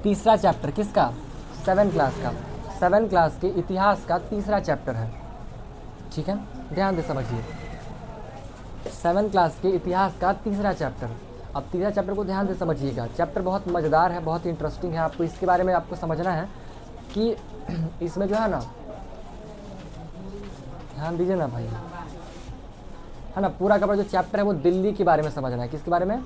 तीसरा चैप्टर किसका, 7 क्लास का, 7 क्लास के इतिहास का तीसरा चैप्टर है। ठीक है, ध्यान से समझिए, 7 क्लास के इतिहास का तीसरा चैप्टर। अब तीसरा चैप्टर को ध्यान से समझिएगा, चैप्टर बहुत मज़ेदार है, बहुत इंटरेस्टिंग है। आपको इसके बारे में आपको समझना है कि इसमें जो है ना, ध्यान दीजिए ना भाई, है ना, पूरा का पूरा जो चैप्टर है वो दिल्ली के बारे में समझना है। किसके बारे में,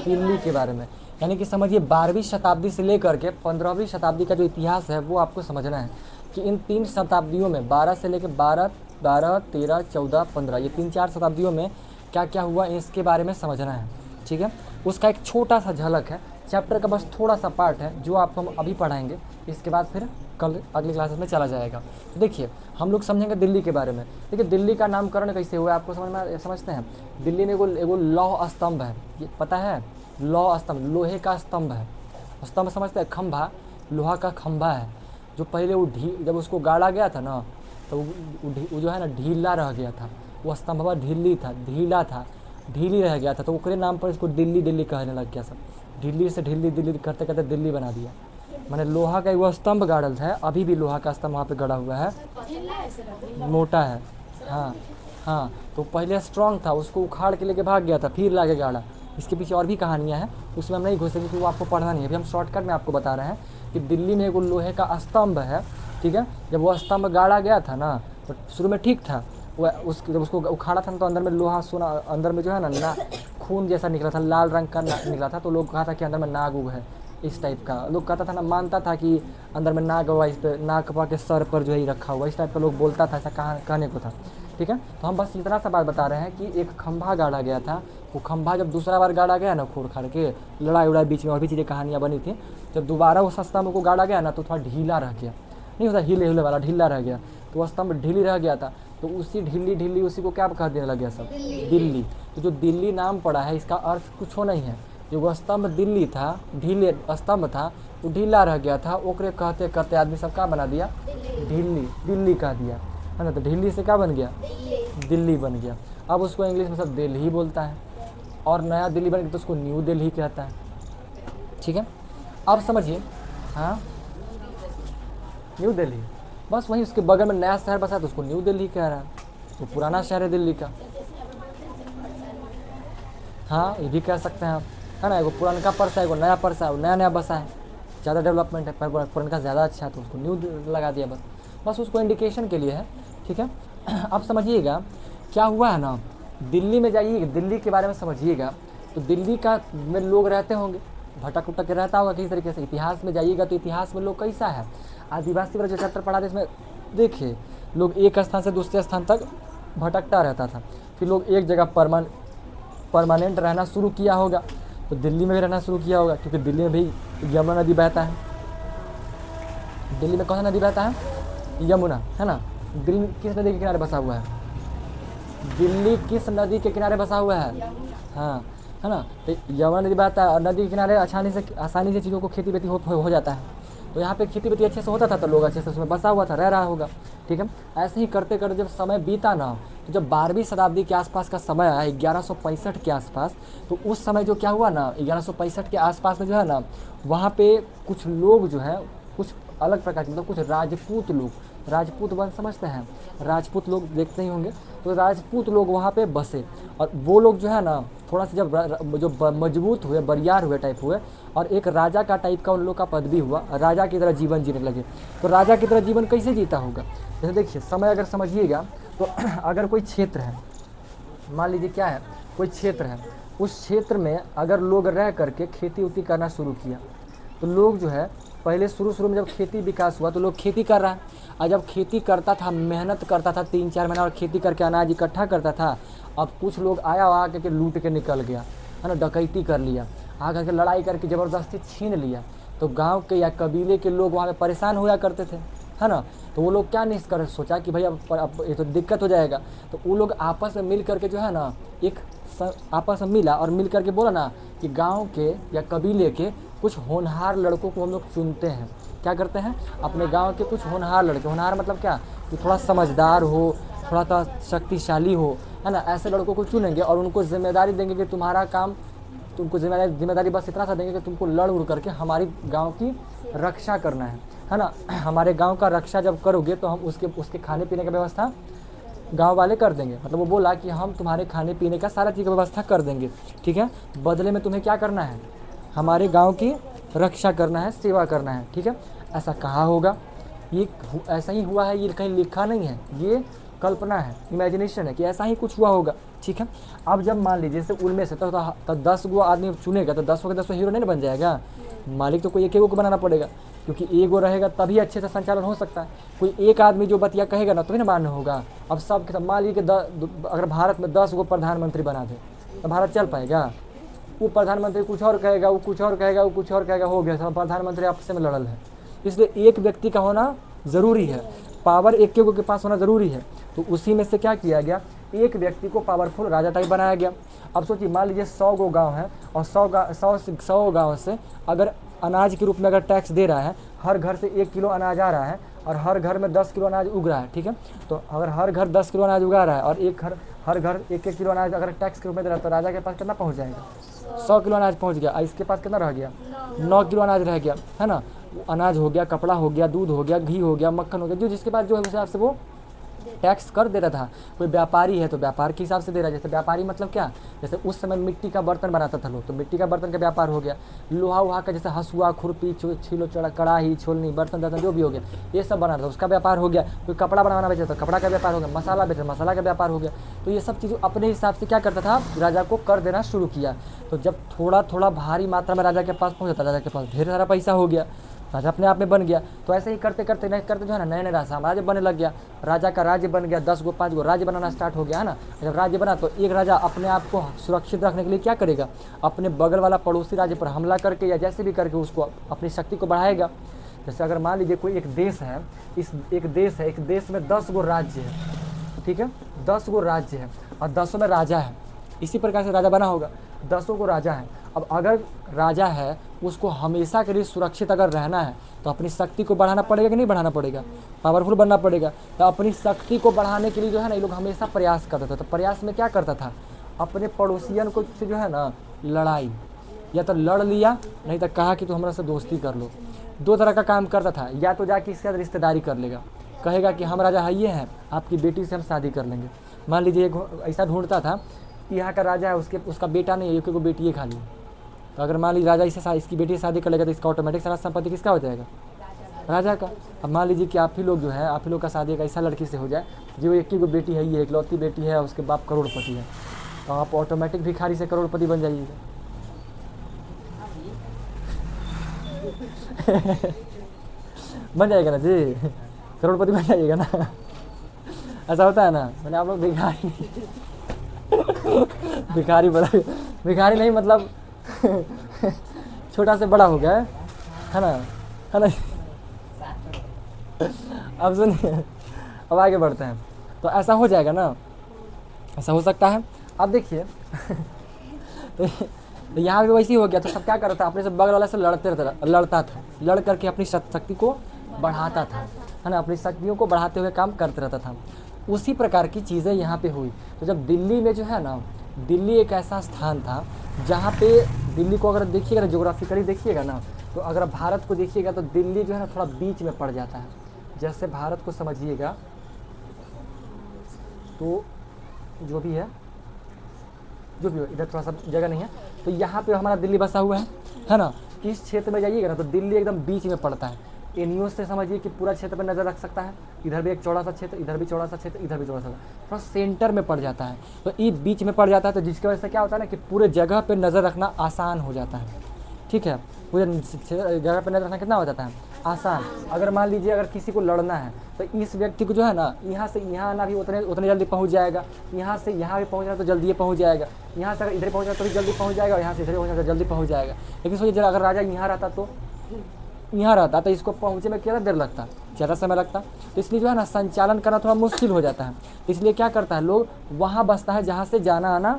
दिल्ली के बारे में। यानी कि समझिए 12वीं शताब्दी से लेकर के 15वीं शताब्दी का जो इतिहास है वो आपको समझना है कि इन 3 शताब्दियों में 12 से लेकर 12, 13, 14, 15 ये 3-4 शताब्दियों में क्या क्या हुआ इसके बारे में समझना है। ठीक है, उसका एक छोटा सा झलक है, चैप्टर का बस थोड़ा सा पार्ट है जो आपको हम अभी पढ़ाएंगे, इसके बाद फिर कल अगली क्लासेस में चला जाएगा। तो देखिए हम लोग समझेंगे दिल्ली के बारे में। देखिए दिल्ली का नामकरण कैसे हुआ आपको समझते हैं। दिल्ली में एगो लौह स्तंभ है, ये पता है, लौह स्तंभ, लोहे का स्तंभ है। स्तंभ समझते हैं, खंभा, लोहा का खंभा है, जो पहले वो जब उसको गाड़ा गया था ना तो वो जो है ना ढीला रह गया था, वो स्तंभ ढीला था, ढीली रह गया था, तो उसके नाम पर इसको दिल्ली दिल्ली कहने लग गया सब। दिल्ली से ढीली दिल्ली करते करते दिल्ली बना दिया। मैंने लोहा का वो स्तंभ गाड़ल है, अभी भी लोहा का स्तंभ वहाँ पे गड़ा हुआ है, मोटा है। हाँ हाँ, तो पहले स्ट्रांग था, उसको उखाड़ के लेके भाग गया था, फिर लाके गाड़ा। इसके पीछे और भी कहानियाँ हैं, उसमें हम नहीं घुसेंगे क्योंकि वो आपको पढ़ना नहीं है। अभी हम शॉर्टकट में आपको बता रहे हैं कि दिल्ली में एक लोहे का स्तंभ है। ठीक है, जब वो स्तंभ गाड़ा गया था ना तो शुरू में ठीक था, जब उसको उखाड़ा था तो अंदर में लोहा सोना, अंदर में जो है ना खून जैसा निकला था, लाल रंग का निकला था, तो लोग कहा था कि अंदर में नाग उग है, इस टाइप का लोग कहता था ना, मानता था कि अंदर में नाग हुआ, इस पर नाग कपा के सर पर जो है रखा हुआ, इस टाइप का लोग बोलता था, ऐसा कहने को था। ठीक है, तो हम बस इतना सा बात बता रहे हैं कि एक खंभा गाड़ा गया था, वो खंभा जब दूसरा बार गाड़ा गया ना, खोड़ खाड़ के लड़ाई उड़ाई बीच में और भी चीज़ें कहानियाँ बनी थी, जब दोबारा वो स्तंभ को गाड़ा गया ना तो थोड़ा ढीला रह गया, नहीं होता हिले हिले वाला, ढीला रह गया, तो वह स्तंभ ढीली रह गया था, तो उसी ढीली उसी को क्या कह देने लग गया सब, दिल्ली। तो जो दिल्ली नाम पड़ा है इसका अर्थ कुछ हो नहीं है, जो वह स्तंभ दिल्ली था, ढीले स्तंभ था, वो ढीला रह गया था, ओकरे कहते कहते आदमी सब क्या बना दिया, दिल्ली कह दिया, है ना। तो ढीली से क्या बन गया, दिल्ली बन गया। अब उसको इंग्लिश में सब दिल्ली ही बोलता है, और नया दिल्ली बन गया तो उसको न्यू दिल्ली कहता है। ठीक है, अब समझिए, हाँ न्यू दिल्ली, बस वहीं उसके बगल में नया शहर बसा तो उसको न्यू दिल्ली कह रहा है, तो पुराना शहर है दिल्ली का। हाँ ये भी कह सकते हैं आप, है ना, एगो पुरानका परसा है, एगो नया परसा है, वो नया बसा है, ज़्यादा डेवलपमेंट है, पर पुरानका ज़्यादा अच्छा है तो उसको न्यू लगा दिया, बस उसको इंडिकेशन के लिए है। ठीक है, अब समझिएगा क्या हुआ है ना, दिल्ली में जाइए, दिल्ली के बारे में समझिएगा, तो दिल्ली का में लोग रहते होंगे, भटक उटक के रहता होगा किसी तरीके से। इतिहास में जाइएगा तो इतिहास में लोग कैसा है, आदिवासी वाला जो चैप्टर पढ़ा था इसमें देखिए, लोग एक स्थान से दूसरे स्थान तक भटकता रहता था, फिर लोग एक जगह परमानेंट रहना शुरू किया होगा, तो दिल्ली में भी रहना शुरू किया होगा, क्योंकि दिल्ली में भी यमुना नदी बहता है। दिल्ली में कौन सा नदी बहता है, यमुना, है ना। दिल्ली किस नदी के किनारे बसा हुआ है, दिल्ली किस नदी के किनारे बसा हुआ है, हाँ, है ना। तो यमुना नदी बहता है और नदी के किनारे आसानी से चीज़ों को खेती बेती हो जाता है, तो यहाँ पे खेती बेती अच्छे से होता था तो लोग अच्छे से उसमें बसा हुआ था, रह रहा होगा। ठीक है, ऐसे ही करते करते जब समय बीता ना, तो जब 12वीं शताब्दी के आसपास का समय आया 1165 के आसपास, तो उस समय जो क्या हुआ ना, 1165 के आसपास में जो है ना, वहाँ पे कुछ लोग जो है, कुछ अलग प्रकार के, मतलब कुछ राजपूत लोग, राजपूत वंश समझते हैं, राजपूत लोग देखते ही होंगे, तो राजपूत लोग वहाँ पे बसे, और वो लोग जो है ना थोड़ा सा जब मजबूत हुए, बरियार हुए टाइप हुए, और एक राजा का टाइप का उन लोग का पद भी हुआ, राजा की तरह जीवन जीने लगे। तो राजा की तरह जीवन कैसे जीता होगा, जैसे देखिए समय अगर समझिएगा तो अगर कोई क्षेत्र है, मान लीजिए क्या है, कोई क्षेत्र है, उस क्षेत्र में अगर लोग रह करके खेती उती करना शुरू किया, तो लोग जो है पहले शुरू में जब खेती विकास हुआ तो लोग खेती कर रहा है, और जब खेती करता था, मेहनत करता था 3-4 महीना और खेती करके अनाज इकट्ठा करता था, अब कुछ लोग आया आ करके लूट के निकल गया, है ना, डकैती कर लिया, आ करके लड़ाई करके ज़बरदस्ती छीन लिया, तो गांव के या कबीले के लोग वहाँ पे परेशान हुआ करते थे, है ना। तो वो लोग क्या नहीं कर सोचा कि भाई अब ये तो दिक्कत हो जाएगा, तो वो लोग आपस में मिल करके जो है ना, एक आपस में मिला और मिल करके बोला ना कि गांव के या कबीले के कुछ होनहार लड़कों को हम लोग चुनते हैं। क्या करते हैं, अपने गांव के कुछ होनहार लड़के, होनहार मतलब क्या, कि थोड़ा समझदार हो, थोड़ा सा शक्तिशाली हो, है ना, ऐसे लड़कों को चुनेंगे और उनको जिम्मेदारी देंगे कि तुम्हारा काम तुमको जिम्मेदारी बस इतना सा देंगे कि तुमको लड़ उड़ करके हमारी गांव की रक्षा करना है ना। हमारे गांव का रक्षा जब करोगे तो हम उसके खाने पीने का व्यवस्था गांव वाले कर देंगे। मतलब वो बोला कि हम तुम्हारे खाने पीने का सारा चीज़ का व्यवस्था कर देंगे, ठीक है। बदले में तुम्हें क्या करना है, हमारे गांव की रक्षा करना है, सेवा करना है, ठीक है। ऐसा कहाँ होगा, ये ऐसा ही हुआ है, ये कहीं लिखा नहीं है, ये कल्पना है, इमेजिनेशन है कि ऐसा ही कुछ हुआ होगा, ठीक है। अब जब मान लीजिए जैसे उनमें से तो 10 गो आदमी चुनेगा तो 10 के 10 हीरो नहीं बन जाएगा। मालिक तो कोई एक को बनाना पड़ेगा, क्योंकि एक गो रहेगा तभी अच्छे से संचालन हो सकता है। कोई एक आदमी जो बतिया कहेगा ना तभी ना मान्य होगा। अब सब मान लीजिए अगर भारत में 10 गो प्रधानमंत्री बना दे तो भारत चल पाएगा। वो प्रधानमंत्री कुछ और कहेगा, वो कुछ और कहेगा, वो कुछ और कहेगा, हो गया सब प्रधानमंत्री आपस में लड़ल है। इसलिए एक व्यक्ति का होना ज़रूरी है, पावर एक के पास होना ज़रूरी है। तो उसी में से क्या किया गया, एक व्यक्ति को पावरफुल राजा टाइप बनाया गया। अब सोचिए मान लीजिए 100 गो गाँव है और 100 गाँव से अगर अनाज के रूप में अगर टैक्स दे रहा है, हर घर से 1 किलो अनाज आ रहा है और हर घर में 10 किलो अनाज उग रहा है, ठीक है। तो अगर हर घर 10 किलो अनाज उगा रहा है और हर घर 1-1 किलो अनाज अगर टैक्स के रूप में दे रहा है तो राजा के पास कितना पहुंच जाएगा, 100 किलो अनाज पहुंच गया। इसके पास कितना रह गया, 9 किलो अनाज रह गया, है ना। अनाज हो गया, कपड़ा हो गया, दूध हो गया, घी हो गया, मक्खन हो गया, जो जिसके पास जो है उस हिसाब से वो टैक्स कर देता था। कोई व्यापारी है तो व्यापार के हिसाब से दे रहा है। जैसे व्यापारी मतलब क्या, जैसे उस समय मिट्टी का बर्तन बनाता था लोग, तो मिट्टी का बर्तन का व्यापार हो गया। लोहा वहा का जैसे हसुआ, खुरपी, छीलो चढ़ा, कढ़ाई, छोलनी, बर्तन जो भी हो गया ये सब बनाता था, उसका व्यापार हो गया। कोई कपड़ा बनाना बेचा था, कपड़ा का व्यापार हो गया। मसाला बेचा, मसाला का व्यापार हो गया। तो ये सब चीज़ अपने हिसाब से क्या करता था, राजा को कर देना शुरू किया। तो जब थोड़ा थोड़ा भारी मात्रा में राजा के पास पहुँचा, राजा के पास ढेर सारा पैसा हो गया, राजा अपने आप में बन गया। तो ऐसे ही करते करते जो है ना नए नए साम्राज्य बनने लग गया। राजा का राज्य बन गया, 10 गो 5 गो राज्य बनाना स्टार्ट हो गया, है ना। जब राज्य बना तो एक राजा अपने आप को सुरक्षित रखने के लिए क्या करेगा, अपने बगल वाला पड़ोसी राज्य पर हमला करके या जैसे भी करके उसको अपनी शक्ति को बढ़ाएगा। जैसे अगर मान लीजिए कोई एक देश है, एक देश में 10 गो राज्य है, ठीक है, 10 गो राज्य है और 10 में राजा है। इसी प्रकार से राजा बना होगा, 10 को राजा है। अब अगर राजा है उसको हमेशा के लिए सुरक्षित अगर रहना है तो अपनी शक्ति को बढ़ाना पड़ेगा कि नहीं बढ़ाना पड़ेगा, पावरफुल बनना पड़ेगा। तो अपनी शक्ति को बढ़ाने के लिए जो है ना ये लोग हमेशा प्रयास करता था। तो प्रयास में क्या करता था, अपने पड़ोसियन को से जो है ना लड़ाई, या तो लड़ लिया नहीं तो कहा कि तू हमारे से दोस्ती कर लो। 2 तरह का काम करता था, या तो जाके इसके साथ रिश्तेदारी कर लेगा, कहेगा कि हम राजा है ये हैं, आपकी बेटी से हम शादी कर लेंगे। मान लीजिए एक ऐसा ढूंढता था यहाँ का राजा है, उसका बेटा नहीं है, एक बेटी है खाली। तो अगर मान लीजिए राजा इसकी बेटी से शादी कर लेगा तो इसका ऑटोमेटिक सारा संपत्ति किसका हो जाएगा, राजा का। अब मान लीजिए कि आप ही लोग जो है, आप ही लोग का शादी एक ऐसा लड़की से हो जाए जो एक ही बेटी है, ये इकलौती बेटी है, उसके बाप करोड़पति है, तो आप ऑटोमेटिक भिखारी से करोड़पति बन जाइएगा। बन जाएगा ना जी, करोड़पति बन जाइएगा ना। ऐसा होता है ना, मैंने आप लोग भिखारी बड़ा, भिखारी नहीं मतलब छोटा से बड़ा हो गया है ना, है ना। अब सुनिए, अब आगे बढ़ते हैं। तो ऐसा हो जाएगा ना, ऐसा हो सकता है। अब देखिए तो यहाँ भी वैसे ही हो गया। तो सब क्या करता था, अपने से बगल वाला से लड़ता था, लड़ करके अपनी शक्ति को बढ़ाता था, है ना, अपनी शक्तियों को बढ़ाते हुए काम करते रहता था। उसी प्रकार की चीज़ें यहाँ पे हुई। तो जब दिल्ली में जो है ना, दिल्ली एक ऐसा स्थान था जहाँ पे दिल्ली को अगर देखिएगा ना, ज्योग्राफिकली देखिएगा ना, तो अगर भारत को देखिएगा तो दिल्ली जो है ना थोड़ा बीच में पड़ जाता है। जैसे भारत को समझिएगा तो जो भी हो, इधर थोड़ा सा जगह नहीं है, तो यहाँ पे हमारा दिल्ली बसा हुआ है ना। इस क्षेत्र में जाइएगा ना तो दिल्ली एकदम बीच में पड़ता है। एनियो से समझिए कि पूरा क्षेत्र पर नज़र रख सकता है, इधर भी एक चौड़ा सा क्षेत्र, इधर भी चौड़ा सा क्षेत्र, इधर भी चौड़ा सा, थोड़ा सेंटर में पड़ जाता है। तो ये बीच में पड़ जाता है, तो जिसकी वजह से क्या होता है ना कि पूरे जगह पे नज़र रखना आसान हो जाता है, ठीक है। पूरे जगह पे नज़र रखना कितना हो जाता है, आसान। अगर मान लीजिए अगर किसी को लड़ना है तो इस व्यक्ति को जो है ना यहाँ से यहाँ आना भी उतने जल्दी पहुँच जाएगा, यहाँ से यहाँ भी पहुँचना तो जल्दी पहुँच जाएगा, यहाँ से अगर इधर पहुँचना तो भी जल्दी पहुँच जाएगा, और यहाँ से इधर पहुँचना तो जल्दी पहुँच जाएगा। लेकिन सोचिए अगर राजा यहाँ रहता तो इसको पहुँचे में कितना देर लगता, ज़्यादा समय लगता। तो इसलिए जो है ना संचालन करना थोड़ा मुश्किल हो जाता है। इसलिए क्या करता है, लोग वहाँ बसता है जहाँ से जाना आना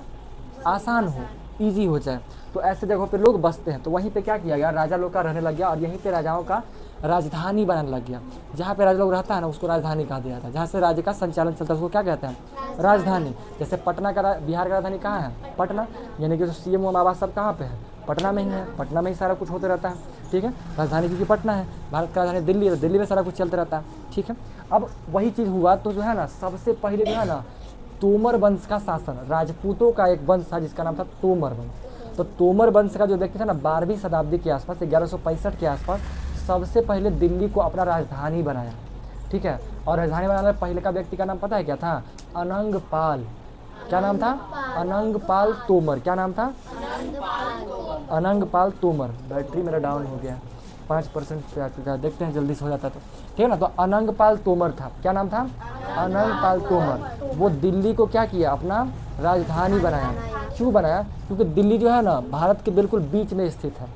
आसान हो, ईजी हो जाए। तो ऐसे जगहों पे लोग बसते हैं। तो वहीं पे क्या किया गया, राजा लोग का रहने लग गया, और यहीं पे राजाओं का राजधानी बनाने लग गया। जहाँ पे राजा लोग रहता है ना उसको राजधानी कहा दिया था, जहाँ से राज्य का संचालन चलता है उसको क्या कहते हैं, राजधानी। जैसे पटना का बिहार का राजधानी कहाँ है, पटना। यानी कि जो सीएम आवास सब कहाँ पे है, पटना में ही है, पटना में ही सारा कुछ होते रहता है, ठीक है। राजधानी क्योंकि पटना है, भारत का राजधानी दिल्ली है, तो दिल्ली में सारा कुछ चलते रहता है, ठीक है। अब वही चीज़ हुआ तो जो है ना सबसे पहले जो है ना तोमर वंश का शासन, राजपूतों का एक वंश था जिसका नाम था तोमर वंश। तो तोमर वंश का जो व्यक्ति था ना 12वीं शताब्दी के आसपास 1165 के आसपास सबसे पहले दिल्ली को अपना राजधानी बनाया, ठीक है। और राजधानी बनाने वाले पहले का व्यक्ति का नाम पता है क्या था? अनंगपाल। क्या नाम था? अनंगपाल तोमर। क्या नाम था? अनंगपाल तोमर। बैटरी मेरा डाउन हो गया, 5% पे आ चुका है, देखते हैं जल्दी से हो जाता है तो, ठीक है ना। तो अनंगपाल तोमर था। क्या नाम था? अनंगपाल तोमर। वो दिल्ली को क्या किया? अपना राजधानी बनाया। क्यों बनाया? क्योंकि दिल्ली जो है ना भारत के बिल्कुल बीच में स्थित है,